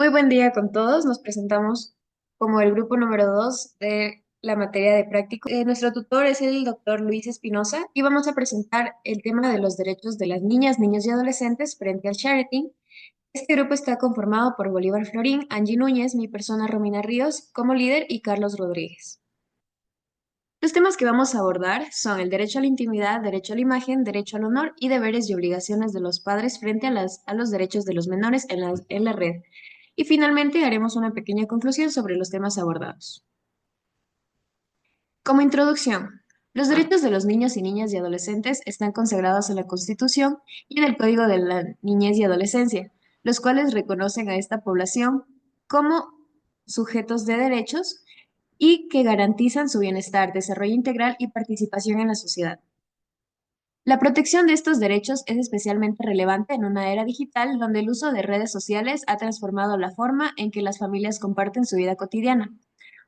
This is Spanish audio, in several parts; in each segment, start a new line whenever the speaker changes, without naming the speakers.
Muy buen día con todos. Nos presentamos como el grupo número 2 de la materia de práctico. Nuestro tutor es el doctor Luis Espinosa y vamos a presentar el tema de los derechos de las niñas, niños y adolescentes frente al sharing. Este grupo está conformado por Bolívar Florín, Angie Núñez, mi persona Romina Ríos como líder y Carlos Rodríguez. Los temas que vamos a abordar son el derecho a la intimidad, derecho a la imagen, derecho al honor y deberes y obligaciones de los padres frente a los derechos de los menores en la red. Y finalmente haremos una pequeña conclusión sobre los temas abordados. Como introducción, los derechos de los niños y niñas y adolescentes están consagrados en la Constitución y en el Código de la Niñez y Adolescencia, los cuales reconocen a esta población como sujetos de derechos y que garantizan su bienestar, desarrollo integral y participación en la sociedad. La protección de estos derechos es especialmente relevante en una era digital donde el uso de redes sociales ha transformado la forma en que las familias comparten su vida cotidiana.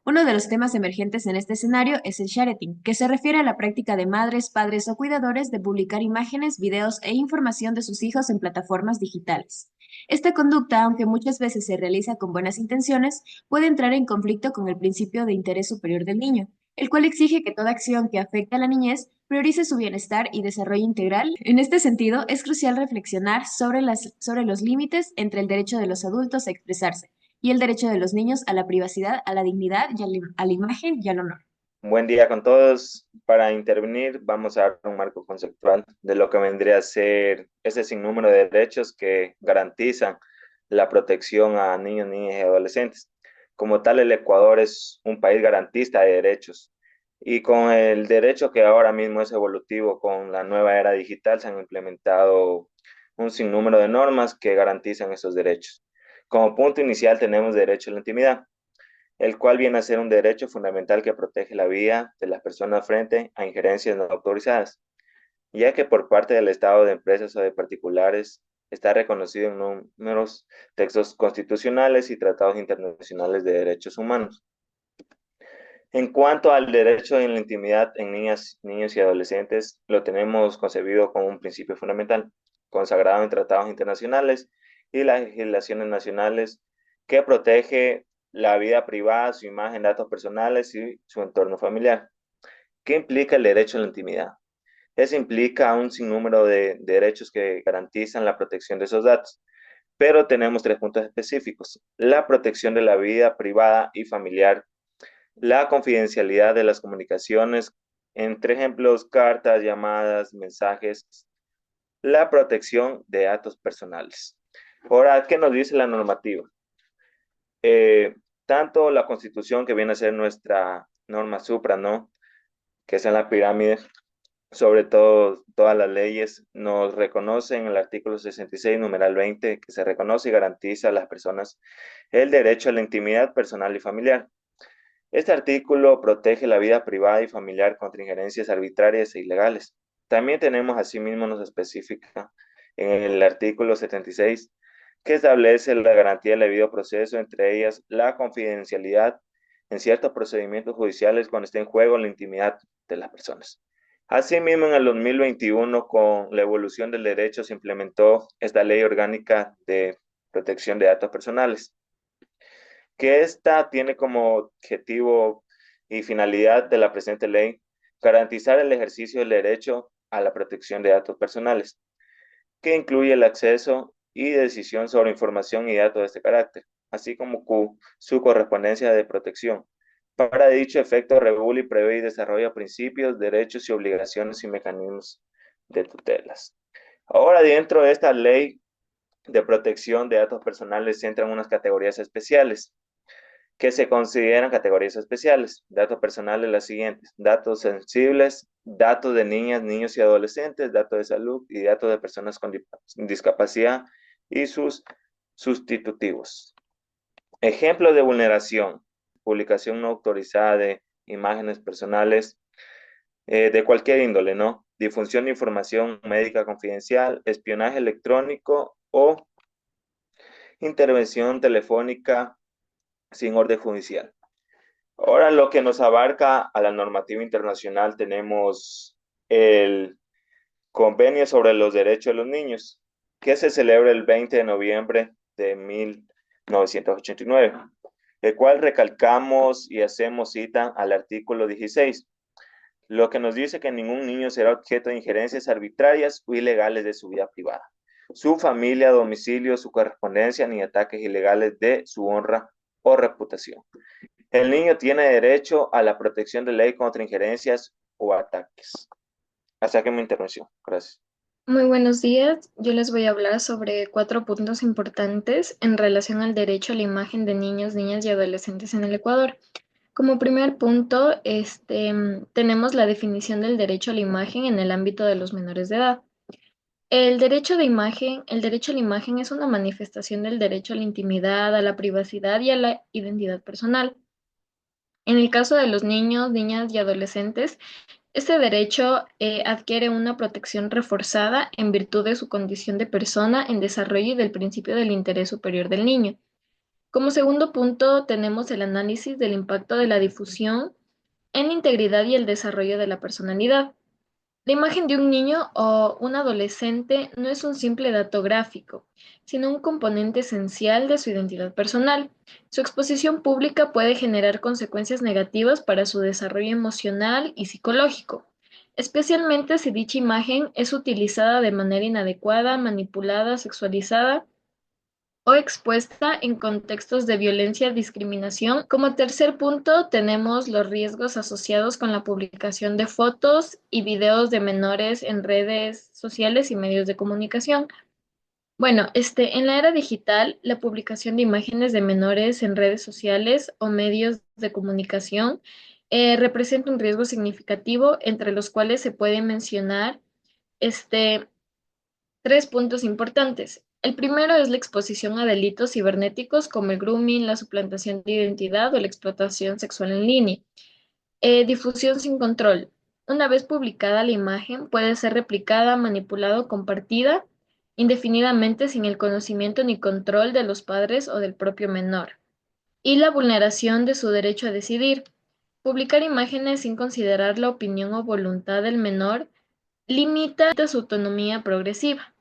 Uno de los temas emergentes en este escenario es el sharing, que se refiere a la práctica de madres, padres o cuidadores de publicar imágenes, videos e información de sus hijos en plataformas digitales. Esta conducta, aunque muchas veces se realiza con buenas intenciones, puede entrar en conflicto con el principio de interés superior del niño, el cual exige que toda acción que afecte a la niñez priorice su bienestar y desarrollo integral. En este sentido, es crucial reflexionar sobre los límites entre el derecho de los adultos a expresarse y el derecho de los niños a la privacidad, a la dignidad y a la imagen y al honor.
Buen día con todos. Para intervenir, vamos a dar un marco conceptual de lo que vendría a ser ese sinnúmero de derechos que garantizan la protección a niños, niñas y adolescentes. Como tal, el Ecuador es un país garantista de derechos y con el derecho que ahora mismo es evolutivo con la nueva era digital se han implementado un sinnúmero de normas que garantizan esos derechos. Como punto inicial tenemos derecho a la intimidad, el cual viene a ser un derecho fundamental que protege la vida de las personas frente a injerencias no autorizadas, ya que por parte del Estado, de empresas o de particulares está reconocido en numerosos textos constitucionales y tratados internacionales de derechos humanos. En cuanto al derecho en la intimidad en niñas, niños y adolescentes, lo tenemos concebido como un principio fundamental, consagrado en tratados internacionales y las legislaciones nacionales, que protege la vida privada, su imagen, datos personales y su entorno familiar. ¿Qué implica el derecho a la intimidad? Eso implica un sinnúmero de derechos que garantizan la protección de esos datos, pero tenemos tres puntos específicos: la protección de la vida privada y familiar, la confidencialidad de las comunicaciones, entre ejemplos, cartas, llamadas, mensajes, la protección de datos personales. Ahora, ¿qué nos dice la normativa? Eh, Tanto la Constitución, que viene a ser nuestra norma supra, ¿no? Que es en la pirámide, sobre todo todas las leyes, nos reconocen en el artículo 66, numeral 20, que se reconoce y garantiza a las personas el derecho a la intimidad personal y familiar. Este artículo protege la vida privada y familiar contra injerencias arbitrarias e ilegales. También tenemos, asimismo, nos especifica en el artículo 76, que establece la garantía del debido proceso, entre ellas la confidencialidad en ciertos procedimientos judiciales cuando esté en juego la intimidad de las personas. Asimismo, en el 2021, con la evolución del derecho, se implementó esta ley orgánica de protección de datos personales, que esta tiene como objetivo y finalidad de la presente ley garantizar el ejercicio del derecho a la protección de datos personales, que incluye el acceso y decisión sobre información y datos de este carácter, así como su correspondencia de protección. Para dicho efecto, regula y prevé y desarrolla principios, derechos y obligaciones y mecanismos de tutelas. Ahora, dentro de esta ley de protección de datos personales se entran unas categorías especiales que se consideran categorías especiales. Datos personales las siguientes: datos sensibles, datos de niñas, niños y adolescentes, datos de salud y datos de personas con discapacidad y sus sustitutivos. Ejemplos de vulneración: publicación no autorizada de imágenes personales de cualquier índole, ¿no? Difusión de información médica confidencial, espionaje electrónico o intervención telefónica sin orden judicial. Ahora, lo que nos abarca a la normativa internacional, tenemos el Convenio sobre los Derechos de los Niños, que se celebra el 20 de noviembre de 1989, el cual recalcamos y hacemos cita al artículo 16, lo que nos dice que ningún niño será objeto de injerencias arbitrarias o ilegales de su vida privada, su familia, domicilio, su correspondencia, ni ataques ilegales de su honra o reputación. El niño tiene derecho a la protección de ley contra injerencias o ataques. Hasta aquí mi intervención. Gracias.
Muy buenos días. Yo les voy a hablar sobre 4 puntos importantes en relación al derecho a la imagen de niños, niñas y adolescentes en el Ecuador. Como primer punto, tenemos la definición del derecho a la imagen en el ámbito de los menores de edad. El derecho a la imagen es una manifestación del derecho a la intimidad, a la privacidad y a la identidad personal. En el caso de los niños, niñas y adolescentes, este derecho adquiere una protección reforzada en virtud de su condición de persona en desarrollo y del principio del interés superior del niño. Como segundo punto, tenemos el análisis del impacto de la difusión en la integridad y el desarrollo de la personalidad. La imagen de un niño o un adolescente no es un simple dato gráfico, sino un componente esencial de su identidad personal. Su exposición pública puede generar consecuencias negativas para su desarrollo emocional y psicológico, especialmente si dicha imagen es utilizada de manera inadecuada, manipulada, sexualizada o expuesta en contextos de violencia, discriminación. Como tercer punto, tenemos los riesgos asociados con la publicación de fotos y videos de menores en redes sociales y medios de comunicación. Bueno, en la era digital, la publicación de imágenes de menores en redes sociales o medios de comunicación representa un riesgo significativo, entre los cuales se puede mencionar este, 3 puntos importantes. El primero es la exposición a delitos cibernéticos como el grooming, la suplantación de identidad o la explotación sexual en línea. Difusión sin control. Una vez publicada la imagen, puede ser replicada, manipulada o compartida indefinidamente sin el conocimiento ni control de los padres o del propio menor. Y la vulneración de su derecho a decidir. Publicar imágenes sin considerar la opinión o voluntad del menor limita su autonomía progresiva.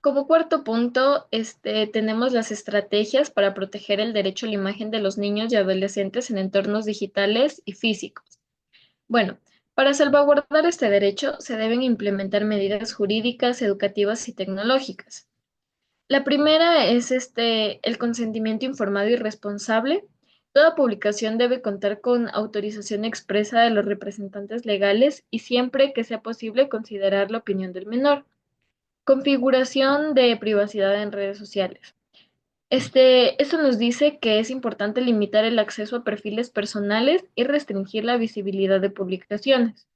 Como cuarto punto, tenemos las estrategias para proteger el derecho a la imagen de los niños y adolescentes en entornos digitales y físicos. Bueno, para salvaguardar este derecho se deben implementar medidas jurídicas, educativas y tecnológicas. La primera es el consentimiento informado y responsable. Toda publicación debe contar con autorización expresa de los representantes legales y siempre que sea posible considerar la opinión del menor. Configuración de privacidad en redes sociales. Esto nos dice que es importante limitar el acceso a perfiles personales y restringir la visibilidad de publicaciones.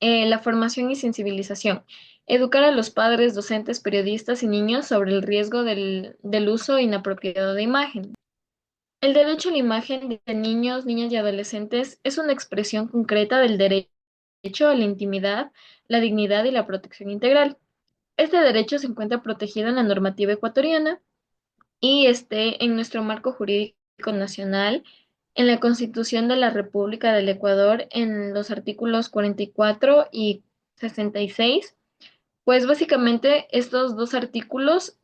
La formación y sensibilización. Educar a los padres, docentes, periodistas y niños sobre el riesgo del uso inapropiado de imagen. El derecho a la imagen de niños, niñas y adolescentes es una expresión concreta del derecho a la intimidad, la dignidad y la protección integral. Este derecho se encuentra protegido en la normativa ecuatoriana y en nuestro marco jurídico nacional, en la Constitución de la República del Ecuador, en los artículos 44 y 66. Pues básicamente estos dos artículos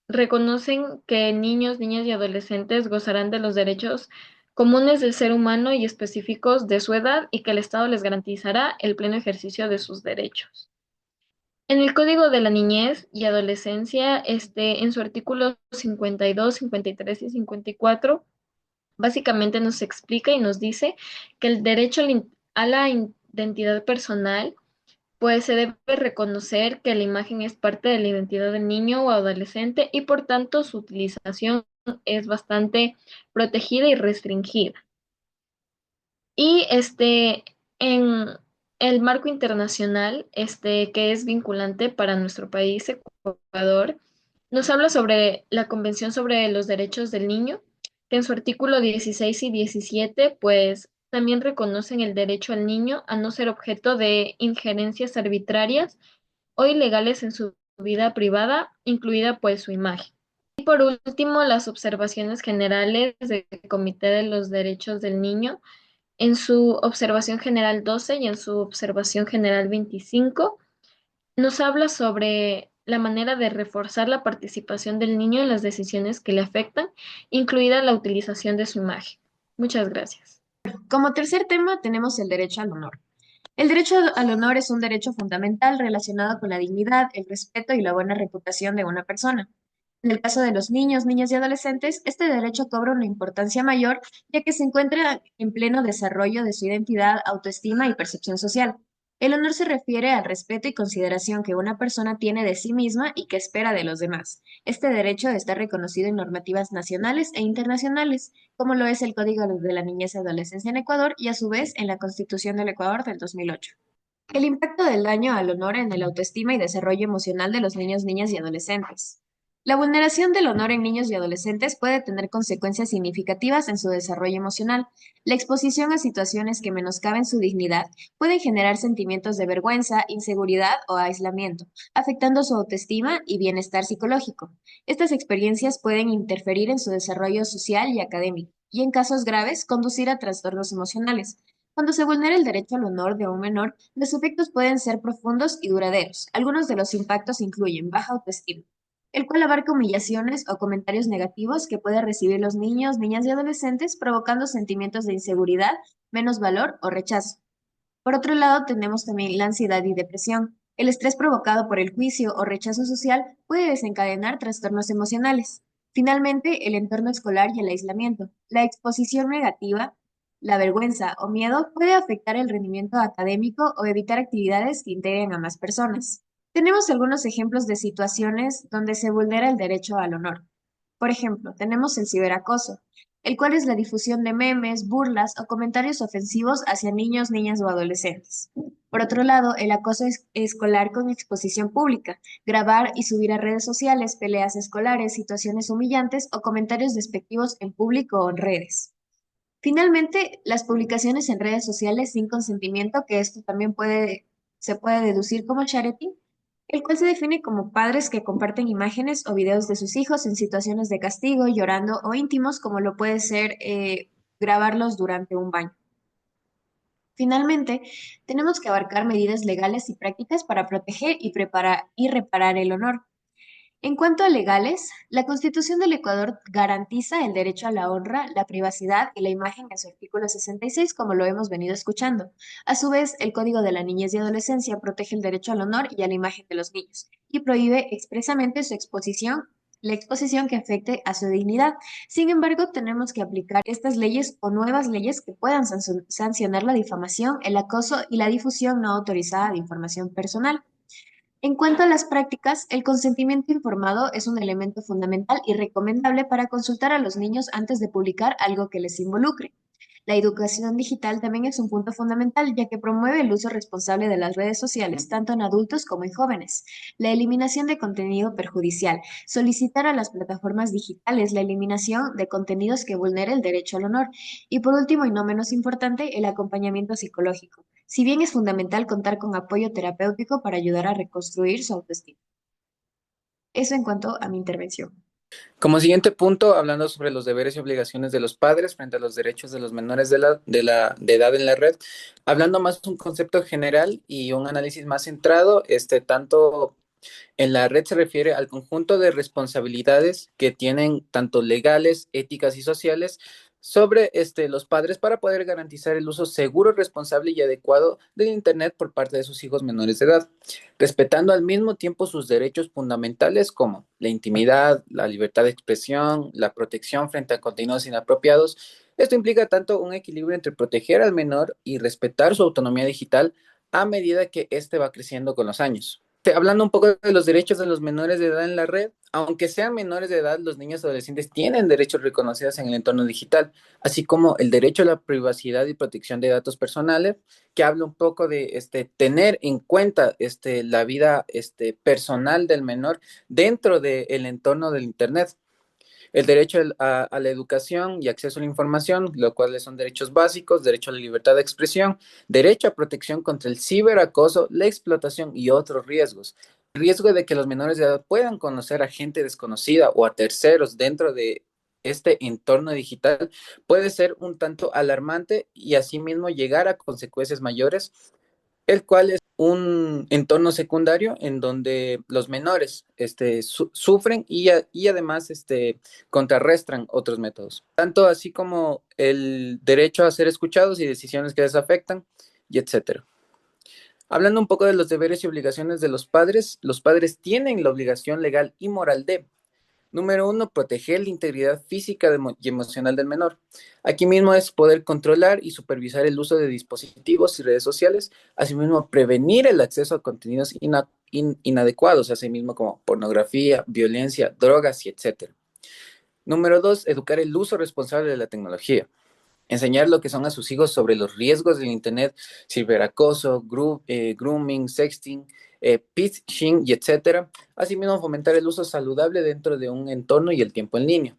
reconocen que niños, niñas y adolescentes gozarán de los derechos comunes del ser humano y específicos de su edad y que el Estado les garantizará el pleno ejercicio de sus derechos. En el Código de la Niñez y Adolescencia, en su artículo 52, 53 y 54, básicamente nos explica y nos dice que el derecho a la identidad personal, pues se debe reconocer que la imagen es parte de la identidad del niño o adolescente y por tanto su utilización es bastante protegida y restringida. Y en el marco internacional, que es vinculante para nuestro país, Ecuador, nos habla sobre la Convención sobre los Derechos del Niño, que en su artículo 16 y 17, pues también reconocen el derecho al niño a no ser objeto de injerencias arbitrarias o ilegales en su vida privada, incluida pues su imagen. Y por último, las observaciones generales del Comité de los Derechos del Niño en su observación general 12 y en su observación general 25, nos habla sobre la manera de reforzar la participación del niño en las decisiones que le afectan, incluida la utilización de su imagen. Muchas gracias.
Como tercer tema tenemos el derecho al honor. El derecho al honor es un derecho fundamental relacionado con la dignidad, el respeto y la buena reputación de una persona. En el caso de los niños, niñas y adolescentes, este derecho cobra una importancia mayor ya que se encuentra en pleno desarrollo de su identidad, autoestima y percepción social. El honor se refiere al respeto y consideración que una persona tiene de sí misma y que espera de los demás. Este derecho está reconocido en normativas nacionales e internacionales, como lo es el Código de la Niñez y Adolescencia en Ecuador y a su vez en la Constitución del Ecuador del 2008. El impacto del daño al honor en el autoestima y desarrollo emocional de los niños, niñas y adolescentes. La vulneración del honor en niños y adolescentes puede tener consecuencias significativas en su desarrollo emocional. La exposición a situaciones que menoscaben su dignidad pueden generar sentimientos de vergüenza, inseguridad o aislamiento, afectando su autoestima y bienestar psicológico. Estas experiencias pueden interferir en su desarrollo social y académico, y en casos graves, conducir a trastornos emocionales. Cuando se vulnera el derecho al honor de un menor, los efectos pueden ser profundos y duraderos. Algunos de los impactos incluyen baja autoestima, el cual abarca humillaciones o comentarios negativos que pueden recibir los niños, niñas y adolescentes, provocando sentimientos de inseguridad, menos valor o rechazo. Por otro lado, tenemos también la ansiedad y depresión. El estrés provocado por el juicio o rechazo social puede desencadenar trastornos emocionales. Finalmente, el entorno escolar y el aislamiento. La exposición negativa, la vergüenza o miedo puede afectar el rendimiento académico o evitar actividades que integren a más personas. Tenemos algunos ejemplos de situaciones donde se vulnera el derecho al honor. Por ejemplo, tenemos el ciberacoso, el cual es la difusión de memes, burlas o comentarios ofensivos hacia niños, niñas o adolescentes. Por otro lado, el acoso escolar con exposición pública, grabar y subir a redes sociales peleas escolares, situaciones humillantes o comentarios despectivos en público o en redes. Finalmente, las publicaciones en redes sociales sin consentimiento, que esto también se puede deducir como sharing, el cual se define como padres que comparten imágenes o videos de sus hijos en situaciones de castigo, llorando o íntimos, como lo puede ser grabarlos durante un baño. Finalmente, tenemos que abarcar medidas legales y prácticas para proteger y reparar el honor. En cuanto a legales, la Constitución del Ecuador garantiza el derecho a la honra, la privacidad y la imagen en su artículo 66, como lo hemos venido escuchando. A su vez, el Código de la Niñez y Adolescencia protege el derecho al honor y a la imagen de los niños y prohíbe expresamente la exposición que afecte a su dignidad. Sin embargo, tenemos que aplicar estas leyes o nuevas leyes que puedan sancionar la difamación, el acoso y la difusión no autorizada de información personal. En cuanto a las prácticas, el consentimiento informado es un elemento fundamental y recomendable para consultar a los niños antes de publicar algo que les involucre. La educación digital también es un punto fundamental, ya que promueve el uso responsable de las redes sociales, tanto en adultos como en jóvenes. La eliminación de contenido perjudicial. Solicitar a las plataformas digitales la eliminación de contenidos que vulneren el derecho al honor. Y por último, y no menos importante, el acompañamiento psicológico. Si bien es fundamental contar con apoyo terapéutico para ayudar a reconstruir su autoestima. Eso en cuanto a mi intervención.
Como siguiente punto, hablando sobre los deberes y obligaciones de los padres frente a los derechos de los menores de edad en la red, hablando más un concepto general y un análisis más centrado, tanto en la red se refiere al conjunto de responsabilidades que tienen tanto legales, éticas y sociales sobre los padres para poder garantizar el uso seguro, responsable y adecuado del Internet por parte de sus hijos menores de edad, respetando al mismo tiempo sus derechos fundamentales como la intimidad, la libertad de expresión, la protección frente a contenidos inapropiados. Esto implica tanto un equilibrio entre proteger al menor y respetar su autonomía digital a medida que éste va creciendo con los años. Hablando un poco de los derechos de los menores de edad en la red, aunque sean menores de edad, los niños y adolescentes tienen derechos reconocidos en el entorno digital, así como el derecho a la privacidad y protección de datos personales, que habla un poco de tener en cuenta la vida personal del menor dentro del entorno del Internet. El derecho a la educación y acceso a la información, lo cual son derechos básicos, derecho a la libertad de expresión, derecho a protección contra el ciberacoso, la explotación y otros riesgos. El riesgo de que los menores de edad puedan conocer a gente desconocida o a terceros dentro de este entorno digital puede ser un tanto alarmante y asimismo llegar a consecuencias mayores, el cual es un entorno secundario en donde los menores sufren y además contrarrestan otros métodos. Tanto así como el derecho a ser escuchados y decisiones que les afectan, y etcétera. Hablando un poco de los deberes y obligaciones de los padres tienen la obligación legal y moral de: número uno, proteger la integridad física y emocional del menor. Aquí mismo es poder controlar y supervisar el uso de dispositivos y redes sociales, asimismo prevenir el acceso a contenidos inadecuados, asimismo como pornografía, violencia, drogas y etc. Número dos, educar el uso responsable de la tecnología. Enseñar lo que son a sus hijos sobre los riesgos del Internet, ciberacoso, grooming, sexting, phishing y etcétera. Asimismo, fomentar el uso saludable dentro de un entorno y el tiempo en línea.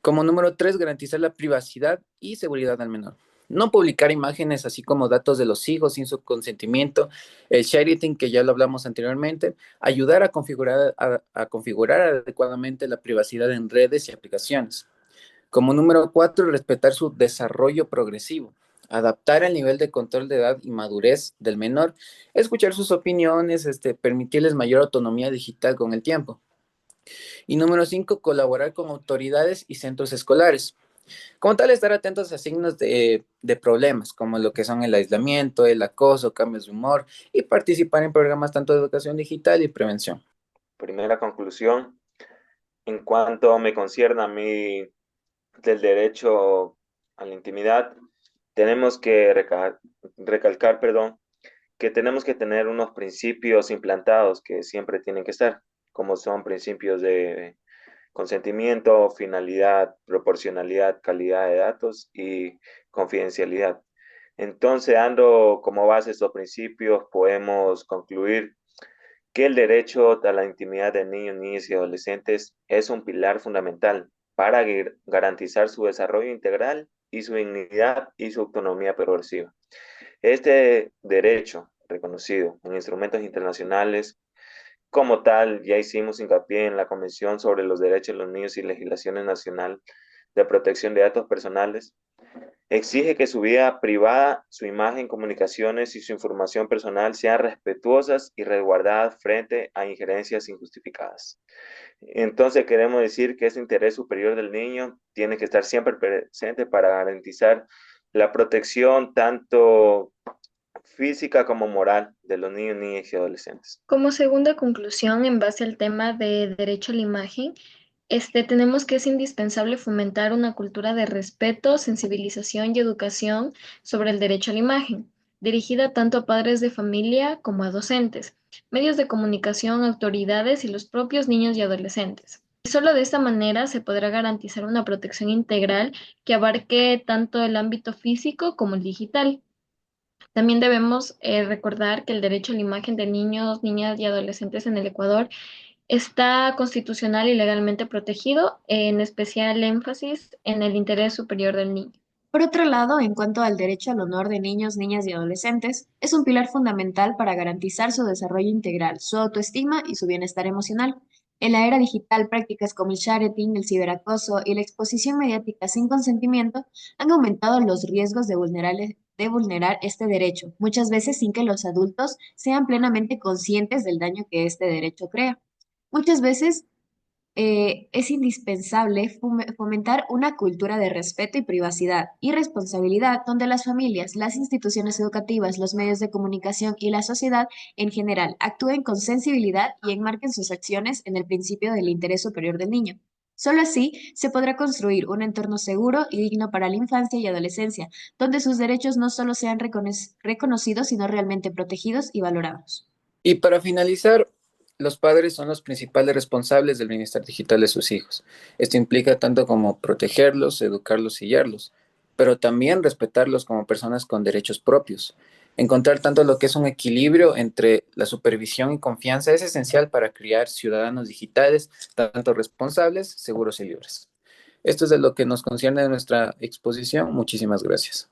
Como número 3, garantizar la privacidad y seguridad del menor. No publicar imágenes así como datos de los hijos sin su consentimiento, el sharing, que ya lo hablamos anteriormente, ayudar a configurar adecuadamente la privacidad en redes y aplicaciones. Como número 4, respetar su desarrollo progresivo, adaptar el nivel de control de edad y madurez del menor, escuchar sus opiniones, permitirles mayor autonomía digital con el tiempo. Y número 5, colaborar con autoridades y centros escolares. Como tal, estar atentos a signos de problemas, como lo que son el aislamiento, el acoso, cambios de humor, y participar en programas tanto de educación digital y prevención.
Primera conclusión, en cuanto me concierne a mí del derecho a la intimidad, tenemos que recalcar, que tenemos que tener unos principios implantados que siempre tienen que estar, como son principios de consentimiento, finalidad, proporcionalidad, calidad de datos y confidencialidad. Entonces, dando como base estos principios, podemos concluir que el derecho a la intimidad de niños, niñas y adolescentes es un pilar fundamental para garantizar su desarrollo integral y su dignidad y su autonomía progresiva. Este derecho, reconocido en instrumentos internacionales, como tal, ya hicimos hincapié en la Convención sobre los Derechos de los Niños y legislaciones nacional de protección de datos personales, exige que su vida privada, su imagen, comunicaciones y su información personal sean respetuosas y resguardadas frente a injerencias injustificadas. Entonces queremos decir que ese interés superior del niño tiene que estar siempre presente para garantizar la protección tanto física como moral de los niños, niñas y adolescentes.
Como segunda conclusión, en base al tema de derecho a la imagen, tenemos que es indispensable fomentar una cultura de respeto, sensibilización y educación sobre el derecho a la imagen, dirigida tanto a padres de familia como a docentes, medios de comunicación, autoridades y los propios niños y adolescentes. Y solo de esta manera se podrá garantizar una protección integral que abarque tanto el ámbito físico como el digital. También debemos recordar que el derecho a la imagen de niños, niñas y adolescentes en el Ecuador está constitucional y legalmente protegido, en especial énfasis en el interés superior del niño.
Por otro lado, en cuanto al derecho al honor de niños, niñas y adolescentes, es un pilar fundamental para garantizar su desarrollo integral, su autoestima y su bienestar emocional. En la era digital, prácticas como el sharing, el ciberacoso y la exposición mediática sin consentimiento han aumentado los riesgos de vulnerar este derecho, muchas veces sin que los adultos sean plenamente conscientes del daño que este derecho crea. Muchas veces es indispensable fomentar una cultura de respeto y privacidad y responsabilidad donde las familias, las instituciones educativas, los medios de comunicación y la sociedad en general actúen con sensibilidad y enmarquen sus acciones en el principio del interés superior del niño. Solo así se podrá construir un entorno seguro y digno para la infancia y adolescencia, donde sus derechos no solo sean reconocidos, sino realmente protegidos y valorados.
Y para finalizar, los padres son los principales responsables del bienestar digital de sus hijos. Esto implica tanto como protegerlos, educarlos y guiarlos, pero también respetarlos como personas con derechos propios. Encontrar tanto lo que es un equilibrio entre la supervisión y confianza es esencial para criar ciudadanos digitales, tanto responsables, seguros y libres. Esto es de lo que nos concierne de nuestra exposición. Muchísimas gracias.